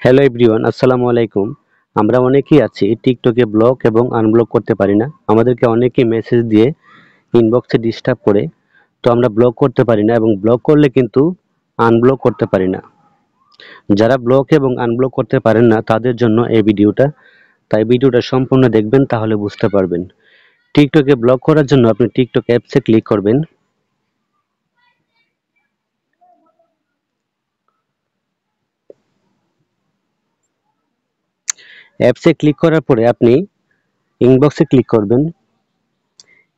Hello everyone, আসসালামু আলাইকুম। আমরা অনেকেই আছি টিকটকে ব্লক এবং আনব্লক করতে পারি না। আমাদেরকে অনেকেই মেসেজ দিয়ে ইনবক্সে ডিস্টার্ব করে। তো আমরা ব্লক করতে পারি না এবং ব্লক করলে কিন্তু আনব্লক করতে পারি না। যারা ব্লক এবং আনব্লক করতে পারেন না তাদের জন্য এই ভিডিওটা। তাই ভিডিওটা সম্পূর্ণ দেখবেন, তাহলে বুঝতে পারবেন। টিকটকে ব্লক করার জন্য আপনি টিকটক অ্যাপসে ক্লিক করবেন। অ্যাপসে ক্লিক করার পরে আপনি ইনবক্সে ক্লিক করবেন।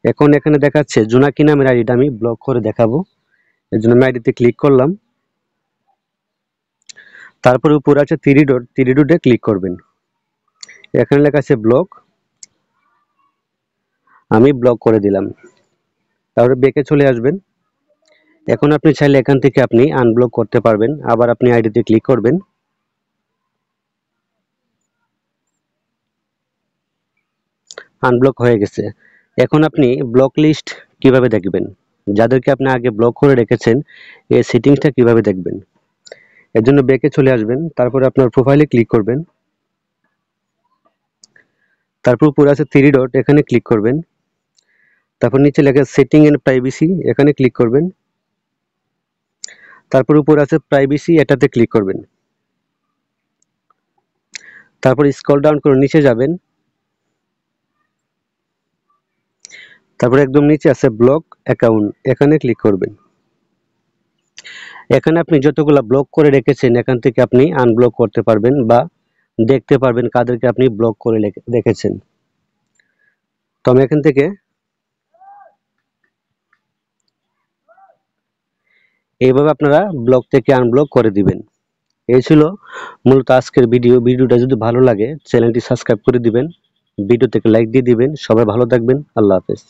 এখন এখানে দেখাচ্ছে জোনাকি নামের আইডিটা আমি ব্লক করে দেখাবো। এর জন্য আমি আইডিতে ক্লিক করলাম। তারপরে উপরে আছে থ্রি ডটে ক্লিক করবেন। এখানে লেখা আছে ব্লক, আমি ব্লক করে দিলাম। তারপরে ব্যাকে চলে আসবেন। এখন আপনি চাইলে এখান থেকে আপনি আনব্লক করতে পারবেন। আবার আপনি আইডিতে ক্লিক করবেন। আনব্লক হয়ে গেছে। এখন আপনি ব্লক লিস্ট কিভাবে দেখবেন, যাদেরকে আপনি আগে ব্লক করে রেখেছেন, এই সেটিংসটা কিভাবে দেখবেন। এর জন্য ব্যাকে চলে আসবেন। তারপরে আপনার প্রোফাইলে ক্লিক করবেন। তারপর উপরে আছে থ্রি ডট, এখানে ক্লিক করবেন। তারপর নিচে লেখা সেটিং এন্ড প্রাইভেসি, এখানে ক্লিক করবেন। তারপর উপরে আছে প্রাইভেসি, এটাতে ক্লিক করবেন। তারপর স্ক্রল ডাউন করে নিচে যাবেন। তারপর একদম নিচে আছে ব্লক অ্যাকাউন্ট, এখানে ক্লিক করবেন। এখানে আপনি যতগুলা ব্লক করে রেখেছেন এখান থেকে আপনি আনব্লক করতে পারবেন বা দেখতে পারবেন কাদেরকে আপনি ব্লক করে রেখেছেন। তো আমি এখান থেকে এইভাবে আপনারা ব্লক থেকে আনব্লক করে দিবেন। এই ছিল মূলত আজকের ভিডিওটা যদি ভালো লাগে চ্যানেলটি সাবস্ক্রাইব করে দিবেন, ভিডিও থেকে লাইক দিয়ে দিবেন। সবাই ভালো থাকবেন। আল্লাহ হাফেজ।